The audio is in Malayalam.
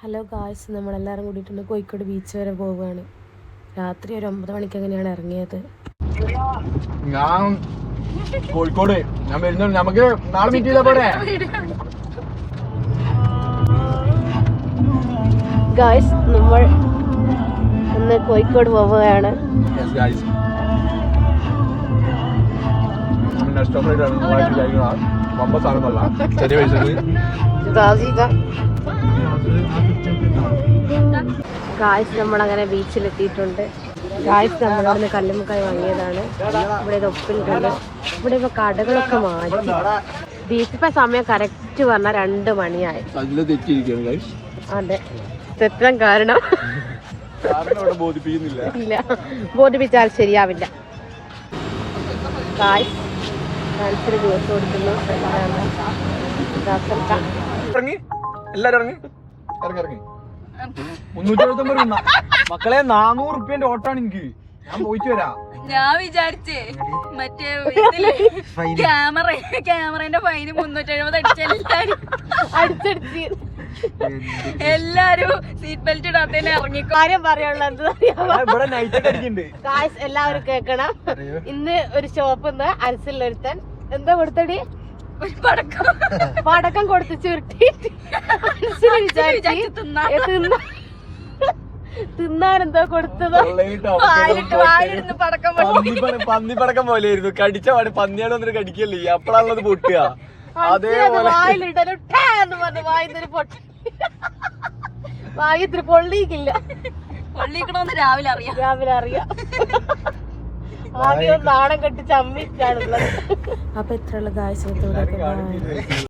ഹലോ ഗായ്സ്, നമ്മളെല്ലാവരും കൂടിയിട്ടുണ്ട് കോഴിക്കോട് ബീച്ച് വരെ പോവുകയാണ്. രാത്രി ഒരു 9 മണിക്ക് അങ്ങനെയാണ് ഇറങ്ങിയത്. ഞാൻ കോഴിക്കോട് ഞാൻ വരുന്നുണ്ട്. നമുക്ക് നാളെ മീറ്റ് ചെയ്താ പോരെ? ഗായ്സ്, നമ്മൾ ഇന്ന് കോഴിക്കോട് പോവുകയാണ്. ചെറിയ പൈസ ഗായ്സ്, നമ്മളങ്ങനെ ബീച്ചിലെത്തിയിട്ടുണ്ട്. ഗായ്സ്, നമ്മളവിടുന്ന് കല്ലുമ്മക്കായ് വാങ്ങിയതാണ്. ഇവിടെ ഇത് ഒപ്പിട്ടുണ്ട്. ഇവിടെ ഇപ്പൊ കടകളൊക്കെ മാറ്റി. ബീച്ചിപ്പോ സമയം കറക്റ്റ് പറഞ്ഞാൽ 2 മണിയായി. അതെ, തെറ്റാൻ കാരണം ഇല്ല, ബോധിപ്പിച്ചാൽ ശരിയാവില്ല. ഗായ്സ്, മനസ്സിൽ ജ്യൂസ് കൊടുക്കുന്നു. മക്കളെ 400 റുപ്യന്റെ ഓട്ടാണ് എനിക്ക്. ഞാൻ പോയിട്ട് വരാം. ഞാൻ വിചാരിച്ചേ മറ്റേ ക്യാമറേന്റെ ഫൈന് 370 അടിച്ചടിച്ച് എല്ലാരും സീറ്റ് ബെൽറ്റ് ഇടാത്തന്നെ ഇറങ്ങി. കാര്യം പറയാനുള്ളത് എല്ലാവരും കേൾക്കണം. ഇന്ന് ഒരു ഷോപ്പിന്ന് അൻസിലൊരുത്തൻ എന്താ കൊടുത്തടി? പടക്കം കൊടുത്ത് ചുരുട്ടിട്ട് തിന്നാനെന്തോ കൊടുത്തത്. പന്നിപ്പടക്കം പോലെയായിരുന്നു. കടിച്ച പാട് പന്നിയാണ് വന്നിട്ട് കടിക്കല്ലേ, അപ്പഴാണത് പൊട്ടുക. അതേപോലെ വായിലിടലും പറഞ്ഞ് വായിന്നൊരു പൊട്ടി വായി ഇത്തിരി പൊള്ളിക്കില്ല. പൊള്ളിക്കണമെന്ന് രാവിലെ അറിയാം. ആദ്യം നാണം കെട്ടി ചമ്മിച്ചാണുള്ളത്. അപ്പൊ ഇത്രയുള്ള ഗായ്സ്.